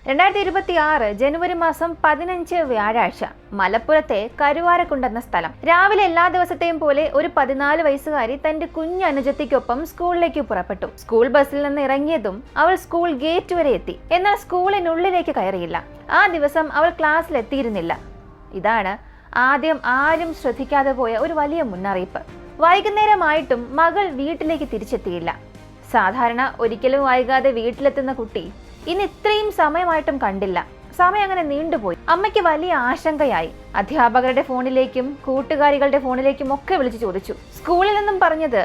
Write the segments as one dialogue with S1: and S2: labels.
S1: 2026 ജനുവരി മാസം 15 വ്യാഴാഴ്ച മലപ്പുറത്തെ കരുവാരക്കുണ്ടെന്ന സ്ഥലം. രാവിലെ എല്ലാ ദിവസത്തെയും പോലെ ഒരു 14 വയസ്സുകാരി തന്റെ കുഞ്ഞനുജത്തിക്കൊപ്പം സ്കൂളിലേക്ക് പുറപ്പെട്ടു. സ്കൂൾ ബസ്സിൽ നിന്ന് ഇറങ്ങിയതും അവൾ സ്കൂൾ ഗേറ്റ് വരെ എത്തി. എന്നാൽ സ്കൂളിനുള്ളിലേക്ക് കയറിയില്ല. ആ ദിവസം അവൾ ക്ലാസ്സിലെത്തിയിരുന്നില്ല. ഇതാണ് ആദ്യം ആരും ശ്രദ്ധിക്കാതെ പോയ ഒരു വലിയ മുന്നറിയിപ്പ്. വൈകുന്നേരമായിട്ടും മകൾ വീട്ടിലേക്ക് തിരിച്ചെത്തിയില്ല. സാധാരണ ഒരിക്കലും വൈകാതെ വീട്ടിലെത്തുന്ന കുട്ടി ഇന്ന് ഇത്രയും സമയമായിട്ടും കണ്ടില്ല. സമയം അങ്ങനെ നീണ്ടുപോയി. അമ്മയ്ക്ക് വലിയ ആശങ്കയായി. അധ്യാപകരുടെ ഫോണിലേക്കും കൂട്ടുകാരികളുടെ ഫോണിലേക്കും ഒക്കെ വിളിച്ചു ചോദിച്ചു. സ്കൂളിൽ നിന്നും പറഞ്ഞത്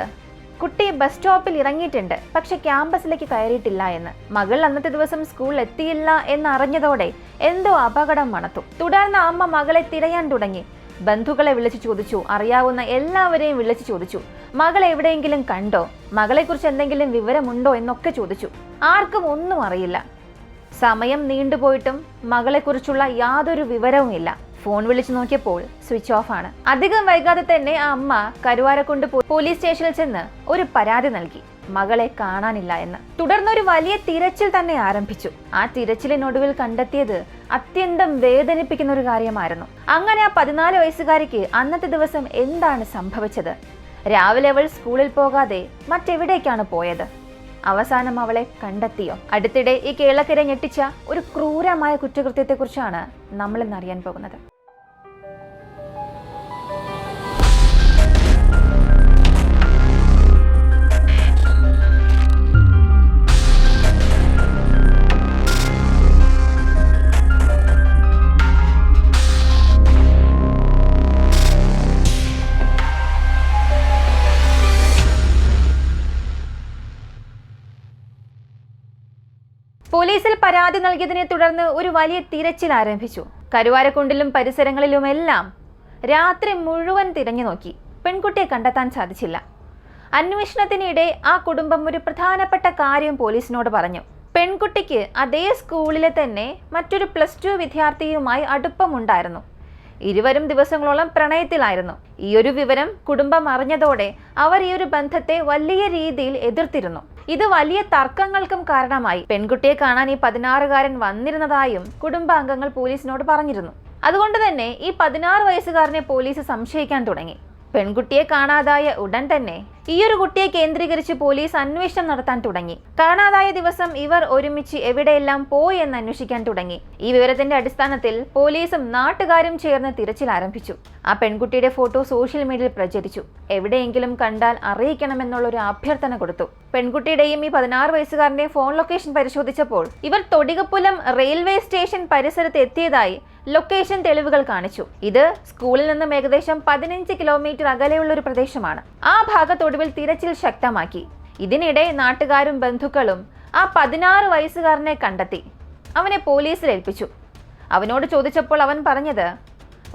S1: കുട്ടി ബസ് സ്റ്റോപ്പിൽ ഇറങ്ങിയിട്ടുണ്ട്, പക്ഷെ ക്യാമ്പസിലേക്ക് കയറിയിട്ടില്ല എന്ന്. മകൾ അന്നത്തെ ദിവസം സ്കൂളിൽ എത്തിയില്ല എന്നറിഞ്ഞതോടെ എന്തോ അപകടം മണത്തു. തുടർന്ന് അമ്മ മകളെ തിരയാൻ തുടങ്ങി. ബന്ധുക്കളെ വിളിച്ചു ചോദിച്ചു, അറിയാവുന്ന എല്ലാവരെയും വിളിച്ചു ചോദിച്ചു, മകളെ എവിടെയെങ്കിലും കണ്ടോ, മകളെക്കുറിച്ച് എന്തെങ്കിലും വിവരമുണ്ടോ എന്നൊക്കെ ചോദിച്ചു. ആർക്കും ഒന്നും അറിയില്ല. സമയം നീണ്ടുപോയിട്ടും മകളെക്കുറിച്ചുള്ള യാതൊരു വിവരവും ഇല്ല. ഫോൺ വിളിച്ചു നോക്കിയപ്പോൾ സ്വിച്ച് ഓഫ് ആണ്. അധികം വൈകാതെ തന്നെ ആ അമ്മ കരുവാരക്കുണ്ട് പോലീസ് സ്റ്റേഷനിൽ ചെന്ന് ഒരു പരാതി നൽകി, മകളെ കാണാനില്ല എന്ന്. തുടർന്നൊരു വലിയ തിരച്ചിൽ തന്നെ ആരംഭിച്ചു. ആ തിരച്ചിലിനൊടുവിൽ കണ്ടെത്തിയത് അത്യന്തം വേദനിപ്പിക്കുന്ന ഒരു കാര്യമായിരുന്നു. അങ്ങനെ ആ 14 വയസ്സുകാരിക്ക് അന്നത്തെ ദിവസം എന്താണ് സംഭവിച്ചത്? രാവിലെ അവൾ സ്കൂളിൽ പോകാതെ മറ്റെവിടേക്കാണ് പോയത്? അവസാനം അവളെ കണ്ടെത്തിയോ? അടുത്തിടെ ഈ കേരളക്കരെ ഞെട്ടിച്ച ഒരു ക്രൂരമായ കുറ്റകൃത്യത്തെക്കുറിച്ചാണ് നമ്മൾ ഇന്ന് അറിയാൻ പോകുന്നത്. പോലീസിൽ പരാതി നൽകിയതിനെ തുടർന്ന് ഒരു വലിയ തിരച്ചിൽ ആരംഭിച്ചു. കരുവാരക്കുണ്ടിലും പരിസരങ്ങളിലുമെല്ലാം രാത്രി മുഴുവൻ തിരഞ്ഞു നോക്കി. പെൺകുട്ടിയെ കണ്ടെത്താൻ സാധിച്ചില്ല. അന്വേഷണത്തിനിടെ ആ കുടുംബം ഒരു പ്രധാനപ്പെട്ട കാര്യം പോലീസിനോട് പറഞ്ഞു. പെൺകുട്ടിക്ക് അതേ സ്കൂളിലെ തന്നെ മറ്റൊരു +2 വിദ്യാർത്ഥിയുമായി അടുപ്പമുണ്ടായിരുന്നു. ഇരുവരും ദിവസങ്ങളോളം പ്രണയത്തിലായിരുന്നു. ഈ ഒരു വിവരം കുടുംബം അറിഞ്ഞതോടെ അവർ ഈ ഒരു ബന്ധത്തെ വലിയ രീതിയിൽ എതിർത്തിരുന്നു. ഇത് വലിയ തർക്കങ്ങൾക്കും കാരണമായി. പെൺകുട്ടിയെ കാണാൻ ഈ 16-കാരൻ വന്നിരുന്നതായും കുടുംബാംഗങ്ങൾ പോലീസിനോട് പറഞ്ഞിരുന്നു. അതുകൊണ്ട് തന്നെ ഈ 16 വയസ്സുകാരനെ പോലീസ് സംശയിക്കാൻ തുടങ്ങി. പെൺകുട്ടിയെ കാണാതായ ഉടൻ തന്നെ ഈ ഒരു കുട്ടിയെ കേന്ദ്രീകരിച്ച് പോലീസ് അന്വേഷണം നടത്താൻ തുടങ്ങി. കാണാതായ ദിവസം ഇവർ ഒരുമിച്ച് എവിടെയെല്ലാം പോയി എന്ന് അന്വേഷിക്കാൻ തുടങ്ങി. ഈ വിവരത്തിന്റെ അടിസ്ഥാനത്തിൽ പോലീസും നാട്ടുകാരും ചേർന്ന് തിരച്ചിൽ ആരംഭിച്ചു. ആ പെൺകുട്ടിയുടെ ഫോട്ടോ സോഷ്യൽ മീഡിയയിൽ പ്രചരിച്ചു. എവിടെയെങ്കിലും കണ്ടാൽ അറിയിക്കണമെന്നുള്ള ഒരു അഭ്യർത്ഥന കൊടുത്തു. പെൺകുട്ടിയുടെയും ഈ 16 വയസ്സുകാരന്റെയും ഫോൺ ലൊക്കേഷൻ പരിശോധിച്ചപ്പോൾ ഇവർ തൊടികപ്പുലം റെയിൽവേ സ്റ്റേഷൻ പരിസരത്ത് എത്തിയതായി ലൊക്കേഷൻ തെളിവുകൾ കാണിച്ചു. ഇത് സ്കൂളിൽ നിന്നും ഏകദേശം 15 കിലോമീറ്റർ അകലെയുള്ള ഒരു പ്രദേശമാണ്. ആ ഭാഗത്തൊടുവിൽ തിരച്ചിൽ ശക്തമാക്കി. ഇതിനിടെ നാട്ടുകാരും ബന്ധുക്കളും ആ 16 വയസ്സുകാരനെ കണ്ടെത്തി. അവനെ പോലീസിൽ ഏൽപ്പിച്ചു. അവനോട് ചോദിച്ചപ്പോൾ അവൻ പറഞ്ഞത്,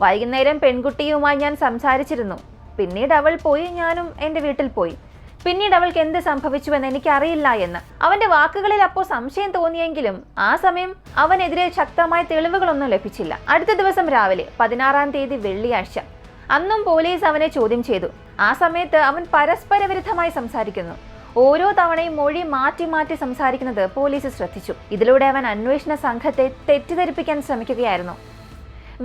S1: വൈകുന്നേരം പെൺകുട്ടിയുമായി ഞാൻ സംസാരിച്ചിരുന്നു. പിന്നീട് അവൾ പോയി, ഞാനും എൻ്റെ വീട്ടിൽ പോയി. പിന്നീട് അവൾക്ക് എന്ത് സംഭവിച്ചുവെന്ന് എനിക്കറിയില്ല എന്ന്. അവന്റെ വാക്കുകളിൽ അപ്പോൾ സംശയം തോന്നിയെങ്കിലും ആ സമയം അവനെതിരെ ശക്തമായ തെളിവുകളൊന്നും ലഭിച്ചില്ല. അടുത്ത ദിവസം രാവിലെ 16-ാം തീയതി വെള്ളിയാഴ്ച, അന്നും പോലീസ് അവനെ ചോദ്യം ചെയ്തു. ആ സമയത്ത് അവൻ പരസ്പര വിരുദ്ധമായി സംസാരിക്കുന്നു. ഓരോ തവണയും മൊഴി മാറ്റി മാറ്റി സംസാരിക്കുന്നത് പോലീസ് ശ്രദ്ധിച്ചു. ഇതിലൂടെ അവൻ അന്വേഷണ സംഘത്തെ തെറ്റിദ്ധരിപ്പിക്കാൻ ശ്രമിക്കുകയായിരുന്നു.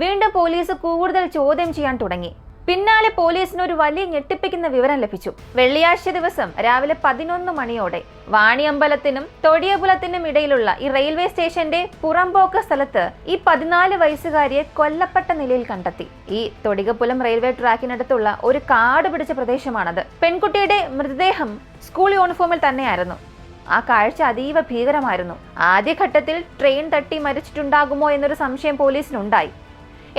S1: വീണ്ടും പോലീസ് കൂടുതൽ ചോദ്യം ചെയ്യാൻ തുടങ്ങി. പിന്നാലെ പോലീസിന് ഒരു വലിയ ഞെട്ടിപ്പിക്കുന്ന വിവരം ലഭിച്ചു. വെള്ളിയാഴ്ച ദിവസം രാവിലെ 11 മണിയോടെ വാണിയമ്പലത്തിനും തൊടിയപുലത്തിനും ഇടയിലുള്ള ഈ റെയിൽവേ സ്റ്റേഷന്റെ പുറംപോക്ക സ്ഥലത്ത് ഈ 14 വയസ്സുകാരിയെ കൊല്ലപ്പെട്ട നിലയിൽ കണ്ടെത്തി. ഈ തൊടികപ്പുലം റെയിൽവേ ട്രാക്കിനടുത്തുള്ള ഒരു കാട് പിടിച്ച പ്രദേശമാണത്. പെൺകുട്ടിയുടെ മൃതദേഹം സ്കൂൾ യൂണിഫോമിൽ തന്നെയായിരുന്നു. ആ കാഴ്ച അതീവ ഭീകരമായിരുന്നു. ആദ്യഘട്ടത്തിൽ ട്രെയിൻ തട്ടി മരിച്ചിട്ടുണ്ടാകുമോ എന്നൊരു സംശയം പോലീസിനുണ്ടായി.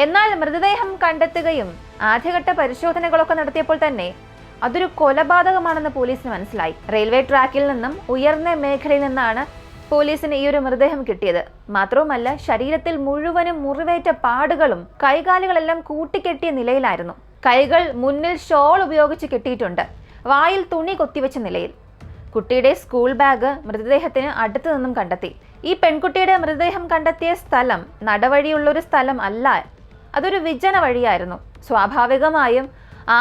S1: എന്നാൽ മൃതദേഹം കണ്ടെത്തുകയും ആദ്യഘട്ട പരിശോധനകളൊക്കെ നടത്തിയപ്പോൾ തന്നെ അതൊരു കൊലപാതകമാണെന്ന് പോലീസിന് മനസ്സിലായി. റെയിൽവേ ട്രാക്കിൽ നിന്നും ഉയർന്ന മേഖലയിൽ നിന്നാണ് പോലീസിന് ഈ ഒരു മൃതദേഹം കിട്ടിയത്. മാത്രവുമല്ല, ശരീരത്തിൽ മുഴുവനും മുറിവേറ്റ പാടുകളും കൈകാലുകളെല്ലാം കൂട്ടിക്കെട്ടിയ നിലയിലായിരുന്നു. കൈകൾ മുന്നിൽ ഷോൾ ഉപയോഗിച്ച് കെട്ടിയിട്ടുണ്ട്. വായിൽ തുണി കൊത്തിവെച്ച നിലയിൽ. കുട്ടിയുടെ സ്കൂൾ ബാഗ് മൃതദേഹത്തിന് അടുത്തു നിന്നും കണ്ടെത്തി. ഈ പെൺകുട്ടിയുടെ മൃതദേഹം കണ്ടെത്തിയ സ്ഥലം നടവഴിയുള്ളൊരു സ്ഥലം അല്ല, അതൊരു വിജന വഴിയായിരുന്നു. സ്വാഭാവികമായും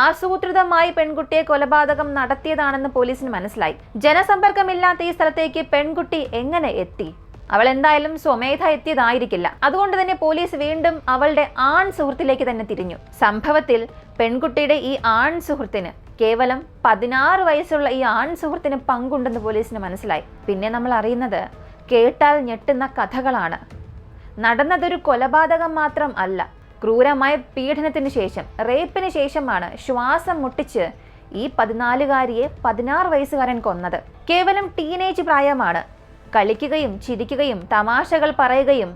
S1: ആസൂത്രിതമായി പെൺകുട്ടിയെ കൊലപാതകം നടത്തിയതാണെന്ന് പോലീസിന് മനസ്സിലായി. ജനസമ്പർക്കമില്ലാത്ത ഈ സ്ഥലത്തേക്ക് പെൺകുട്ടി എങ്ങനെ എത്തി? അവൾ എന്തായാലും സ്വമേധ എത്തിയതായിരിക്കില്ല. അതുകൊണ്ട് തന്നെ പോലീസ് വീണ്ടും അവളുടെ ആൺ സുഹൃത്തിലേക്ക് തന്നെ തിരിഞ്ഞു. സംഭവത്തിൽ പെൺകുട്ടിയുടെ ഈ ആൺ സുഹൃത്തിന്, കേവലം 16 വയസ്സുള്ള ഈ ആൺ സുഹൃത്തിന് പങ്കുണ്ടെന്ന് പോലീസിന് മനസ്സിലായി. പിന്നെ നമ്മൾ അറിയുന്നത് കേട്ടാൽ ഞെട്ടുന്ന കഥകളാണ്. നടന്നതൊരു കൊലപാതകം മാത്രം അല്ല, ക്രൂരമായ പീഡനത്തിന് ശേഷം, റേപ്പിന് ശേഷമാണ് ശ്വാസം മുട്ടിച്ച് ഈ 14കാരിയെ 16 വയസ്സുകാരൻ കൊന്നത്. കേവലം ടീനേജ് പ്രായമാണ്. കളിക്കുകയും ചിരിക്കുകയും തമാശകൾ പറയുകയും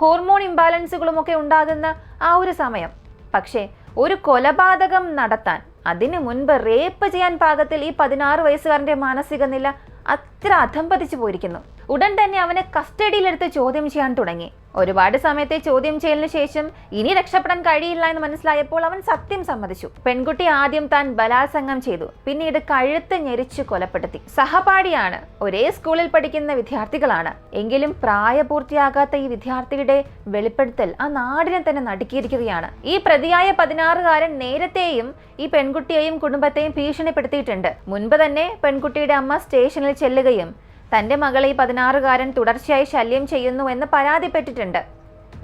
S1: ഹോർമോൺ ഇംബാലൻസുകളുമൊക്കെ ഉണ്ടാകുന്ന ആ ഒരു സമയം. പക്ഷേ ഒരു കൊലപാതകം നടത്താൻ, അതിനു മുൻപ് റേപ്പ് ചെയ്യാൻ പാകത്തിൽ ഈ 16 വയസ്സുകാരന്റെ മാനസിക നില അത്ര അധംപതിച്ചു പോയിരിക്കുന്നു. ഉടൻ തന്നെ അവനെ കസ്റ്റഡിയിലെടുത്ത് ചോദ്യം ചെയ്യാൻ തുടങ്ങി. ഒരുപാട് സമയത്തെ ചോദ്യം ചെയ്യലിന് ശേഷം ഇനി രക്ഷപ്പെടാൻ കഴിയില്ല എന്ന് മനസ്സിലായപ്പോൾ അവൻ സത്യം സമ്മതിച്ചു. പെൺകുട്ടി ആദ്യം താൻ ബലാത്സംഗം ചെയ്തു, പിന്നീട് കഴുത്ത് ഞെരിച്ചു കൊലപ്പെടുത്തി. സഹപാഠിയാണ്, ഒരേ സ്കൂളിൽ പഠിക്കുന്ന വിദ്യാർത്ഥികളാണ്. എങ്കിലും പ്രായപൂർത്തിയാകാത്ത ഈ വിദ്യാർത്ഥിയുടെ വെളിപ്പെടുത്തൽ ആ നാടിനെ തന്നെ നടുക്കിയിരിക്കുകയാണ്. ഈ പ്രതിയായ 16കാരൻ നേരത്തെയും ഈ പെൺകുട്ടിയെയും കുടുംബത്തെയും ഭീഷണിപ്പെടുത്തിയിട്ടുണ്ട്. മുൻപ് തന്നെ പെൺകുട്ടിയുടെ അമ്മ സ്റ്റേഷനിൽ ചെല്ലുകയും തന്റെ മകളെ ഈ 16കാരൻ തുടർച്ചയായി ശല്യം ചെയ്യുന്നു എന്ന് പരാതിപ്പെട്ടിട്ടുണ്ട്.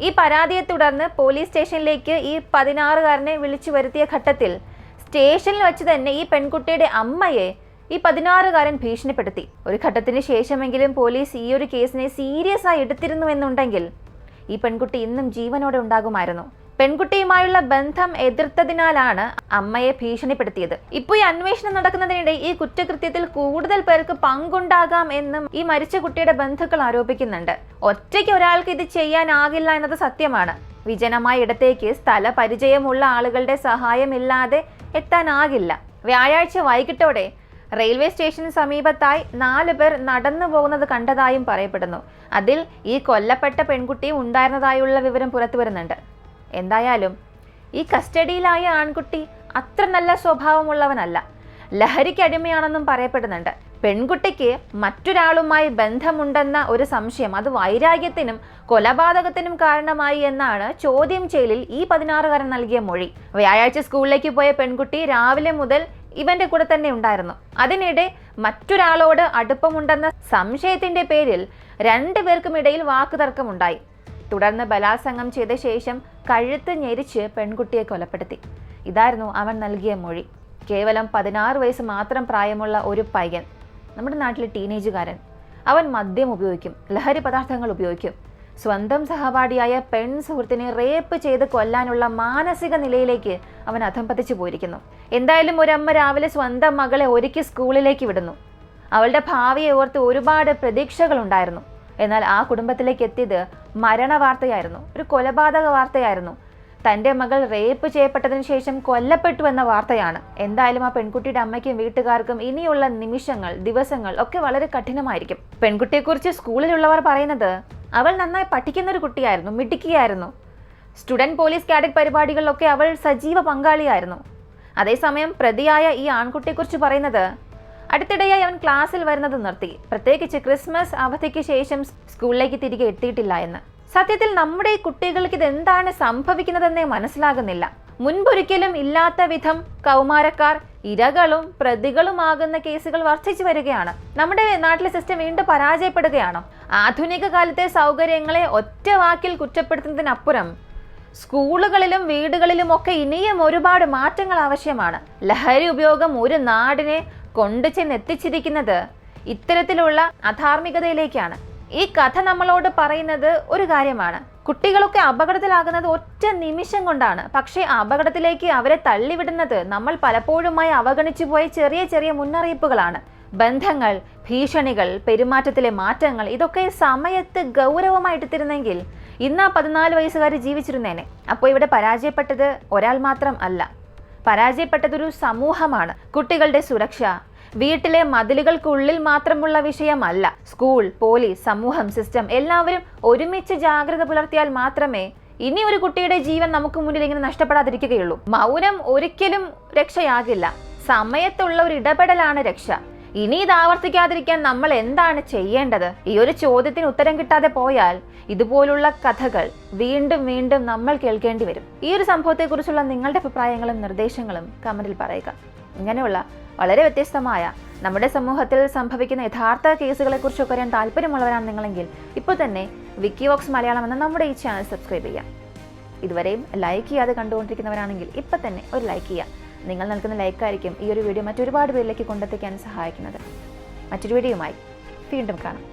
S1: ഈ പരാതിയെ തുടർന്ന് പോലീസ് സ്റ്റേഷനിലേക്ക് ഈ 16കാരനെ വിളിച്ചു വരുത്തിയ ഘട്ടത്തിൽ സ്റ്റേഷനിൽ വെച്ച് തന്നെ ഈ പെൺകുട്ടിയുടെ അമ്മയെ ഈ 16കാരൻ ഭീഷണിപ്പെടുത്തി. ഒരു ഘട്ടത്തിന് ശേഷമെങ്കിലും പോലീസ് ഈ ഒരു കേസിനെ സീരിയസ് ആയി എടുത്തിരുന്നുവെന്നുണ്ടെങ്കിൽ ഈ പെൺകുട്ടി ഇന്നും ജീവനോടെ ഉണ്ടാകുമായിരുന്നു. പെൺകുട്ടിയുമായുള്ള ബന്ധം എതിർത്തതിനാലാണ് അമ്മയെ ഭീഷണിപ്പെടുത്തിയത്. ഇപ്പോൾ ഈ അന്വേഷണം നടക്കുന്നതിനിടെ ഈ കുറ്റകൃത്യത്തിൽ കൂടുതൽ പേർക്ക് പങ്കുണ്ടാകാം എന്നും ഈ മരിച്ച കുട്ടിയുടെ ബന്ധുക്കൾ ആരോപിക്കുന്നുണ്ട്. ഒറ്റയ്ക്ക് ഒരാൾക്ക് ഇത് ചെയ്യാനാകില്ല എന്നത് സത്യമാണ്. വിജനമായ ഇടത്തേക്ക് സ്ഥല പരിചയമുള്ള ആളുകളുടെ സഹായമില്ലാതെ എത്താനാകില്ല. വ്യാഴാഴ്ച വൈകിട്ടോടെ റെയിൽവേ സ്റ്റേഷന് സമീപത്തായി 4 പേർ നടന്നു പോകുന്നത് കണ്ടതായും പറയപ്പെടുന്നു. അതിൽ ഈ കൊല്ലപ്പെട്ട പെൺകുട്ടിയും ഉണ്ടായിരുന്നതായുള്ള വിവരം പുറത്തു വരുന്നുണ്ട്. എന്തായാലും ഈ കസ്റ്റഡിയിലായ ആൺകുട്ടി അത്ര നല്ല സ്വഭാവമുള്ളവനല്ല, ലഹരിക്ക് അടിമയാണെന്നും പറയപ്പെടുന്നുണ്ട്. പെൺകുട്ടിക്ക് മറ്റൊരാളുമായി ബന്ധമുണ്ടെന്ന ഒരു സംശയം അത് വൈരാഗ്യത്തിനും കൊലപാതകത്തിനും കാരണമായി എന്നാണ് ചോദ്യം ചെയ്യലിൽ ഈ 16കാരൻ നൽകിയ മൊഴി. വ്യാഴാഴ്ച സ്കൂളിലേക്ക് പോയ പെൺകുട്ടി രാവിലെ മുതൽ ഇവന്റെ കൂടെ തന്നെ ഉണ്ടായിരുന്നു. അതിനിടെ മറ്റൊരാളോട് അടുപ്പമുണ്ടെന്ന സംശയത്തിന്റെ പേരിൽ 2 പേർക്കും ഇടയിൽ വാക്കുതർക്കമുണ്ടായി. തുടർന്ന് ബലാത്സംഗം ചെയ്ത ശേഷം കഴുത്ത് ഞെരിച്ച് പെൺകുട്ടിയെ കൊലപ്പെടുത്തി. ഇതായിരുന്നു അവൻ നൽകിയ മൊഴി. കേവലം 16 വയസ്സ് മാത്രം പ്രായമുള്ള ഒരു പയ്യൻ, നമ്മുടെ നാട്ടിലെ ടീനേജുകാരൻ. അവൻ മദ്യം ഉപയോഗിക്കും, ലഹരി പദാർത്ഥങ്ങൾ ഉപയോഗിക്കും. സ്വന്തം സഹപാഠിയായ പെൺ സുഹൃത്തിനെ റേപ്പ് ചെയ്ത് കൊല്ലാനുള്ള മാനസിക നിലയിലേക്ക് അവൻ അധംപതിച്ചു പോയിരിക്കുന്നു. എന്തായാലും ഒരമ്മ രാവിലെ സ്വന്തം മകളെ ഒരുക്കി സ്കൂളിലേക്ക് വിടുന്നു. അവളുടെ ഭാവിയെ ഓർത്ത് ഒരുപാട് പ്രതീക്ഷകളുണ്ടായിരുന്നു. എന്നാൽ ആ കുടുംബത്തിലേക്ക് എത്തിയത് മരണവാർത്തയായിരുന്നു, ഒരു കൊലപാതക വാർത്തയായിരുന്നു. തൻ്റെ മകൾ റേപ്പ് ചെയ്യപ്പെട്ടതിന് ശേഷം കൊല്ലപ്പെട്ടു എന്ന വാർത്തയാണ്. എന്തായാലും ആ പെൺകുട്ടിയുടെ അമ്മയ്ക്കും വീട്ടുകാർക്കും ഇനിയുള്ള നിമിഷങ്ങൾ, ദിവസങ്ങൾ ഒക്കെ വളരെ കഠിനമായിരിക്കും. പെൺകുട്ടിയെക്കുറിച്ച് സ്കൂളിലുള്ളവർ പറയുന്നത് അവൾ നന്നായി പഠിക്കുന്ന ഒരു കുട്ടിയായിരുന്നു, മിടുക്കിയായിരുന്നു. സ്റ്റുഡൻറ് പോലീസ് കാഡറ്റ് പരിപാടികളിലൊക്കെ അവൾ സജീവ പങ്കാളിയായിരുന്നു. അതേസമയം പ്രതിയായ ഈ ആൺകുട്ടിയെക്കുറിച്ച് പറയുന്നത് അടുത്തിടെയായി അവൻ ക്ലാസ്സിൽ വരുന്നത് നിർത്തി, പ്രത്യേകിച്ച് ക്രിസ്മസ് അവധിക്ക് ശേഷം സ്കൂളിലേക്ക് തിരികെ എത്തിയിട്ടില്ല എന്ന്. സത്യത്തിൽ നമ്മുടെ ഈ കുട്ടികൾക്ക് ഇതെന്താണ് സംഭവിക്കുന്നതെന്നേ മനസ്സിലാകുന്നില്ല. മുൻപൊരിക്കലും ഇല്ലാത്ത വിധം കൗമാരക്കാർ ഇരകളും പ്രതികളുമാകുന്ന കേസുകൾ വർദ്ധിച്ചു വരികയാണ്. നമ്മുടെ നാട്ടിലെ സിസ്റ്റം വീണ്ടും പരാജയപ്പെടുകയാണോ? ആധുനിക കാലത്തെ സൗകര്യങ്ങളെ ഒറ്റ വാക്കിൽ കുറ്റപ്പെടുത്തുന്നതിനപ്പുറം സ്കൂളുകളിലും വീടുകളിലും ഒക്കെ ഇനിയും ഒരുപാട് മാറ്റങ്ങൾ ആവശ്യമാണ്. ലഹരി ഉപയോഗം ഒരു നാടിനെ കൊണ്ടുചെന്നെത്തിച്ചിരിക്കുന്നത് ഇത്തരത്തിലുള്ള അധാർമികതയിലേക്കാണ്. ഈ കഥ നമ്മളോട് പറയുന്നത് ഒരു കാര്യമാണ്. കുട്ടികളൊക്കെ അപകടത്തിലാകുന്നത് ഒറ്റ നിമിഷം കൊണ്ടാണ്. പക്ഷേ അപകടത്തിലേക്ക് അവരെ തള്ളിവിടുന്നത് നമ്മൾ പലപ്പോഴുമായി അവഗണിച്ചു പോയ ചെറിയ ചെറിയ മുന്നറിയിപ്പുകളാണ്. ബന്ധങ്ങൾ, ഭീഷണികൾ, പെരുമാറ്റത്തിലെ മാറ്റങ്ങൾ ഇതൊക്കെ സമയത്ത് ഗൗരവമായിട്ടെത്തിരുന്നെങ്കിൽ ഇന്ന് ആ 14 വയസ്സുകാർ ജീവിച്ചിരുന്നേനെ. അപ്പോൾ ഇവിടെ പരാജയപ്പെട്ടത് ഒരാൾ മാത്രം അല്ല, പരാജയപ്പെട്ടതൊരു സമൂഹമാണ്. കുട്ടികളുടെ സുരക്ഷ വീട്ടിലെ മതിലുകൾക്കുള്ളിൽ മാത്രമുള്ള വിഷയമല്ല. സ്കൂൾ, പോലീസ്, സമൂഹം, സിസ്റ്റം എല്ലാവരും ഒരുമിച്ച് ജാഗ്രത പുലർത്തിയാൽ മാത്രമേ ഇനി ഒരു കുട്ടിയുടെ ജീവൻ നമുക്ക് മുന്നിൽ ഇങ്ങനെ നഷ്ടപ്പെടാതിരിക്കുകയുള്ളൂ. മൗനം ഒരിക്കലും രക്ഷയാകില്ല. സമയത്തുള്ള ഒരു ഇടപെടലാണ് രക്ഷ. ഇനി ഇത് ആവർത്തിക്കാതിരിക്കാൻ നമ്മൾ എന്താണ് ചെയ്യേണ്ടത്? ഈ ഒരു ചോദ്യത്തിന് ഉത്തരം കിട്ടാതെ പോയാൽ ഇതുപോലുള്ള കഥകൾ വീണ്ടും വീണ്ടും നമ്മൾ കേൾക്കേണ്ടി വരും. ഈ ഒരു സംഭവത്തെക്കുറിച്ചുള്ള നിങ്ങളുടെ അഭിപ്രായങ്ങളും നിർദ്ദേശങ്ങളും കമന്റിൽ പറയുക. ഇങ്ങനെയുള്ള വളരെ വ്യത്യസ്തമായ നമ്മുടെ സമൂഹത്തിൽ സംഭവിക്കുന്ന യഥാർത്ഥ കേസുകളെക്കുറിച്ചൊക്കെ അറിയാൻ താല്പര്യമുള്ളവരാണ് നിങ്ങളെങ്കിൽ ഇപ്പോൾ തന്നെ വിക്കിവോക്സ് മലയാളം എന്ന നമ്മുടെ ഈ ചാനൽ സബ്സ്ക്രൈബ് ചെയ്യാം. ഇതുവരെയും ലൈക്ക് ചെയ്യാതെ കണ്ടുകൊണ്ടിരിക്കുന്നവരാണെങ്കിൽ ഇപ്പം തന്നെ ഒരു ലൈക്ക് ചെയ്യുക. നിങ്ങൾ നൽകുന്ന ലൈക്കായിരിക്കും ഈ ഒരു വീഡിയോ മറ്റൊരുപാട് പേരിലേക്ക് കൊണ്ടെത്തിക്കാൻ സഹായിക്കുന്നത്. മറ്റൊരു വീഡിയോയുമായി വീണ്ടും കാണാം.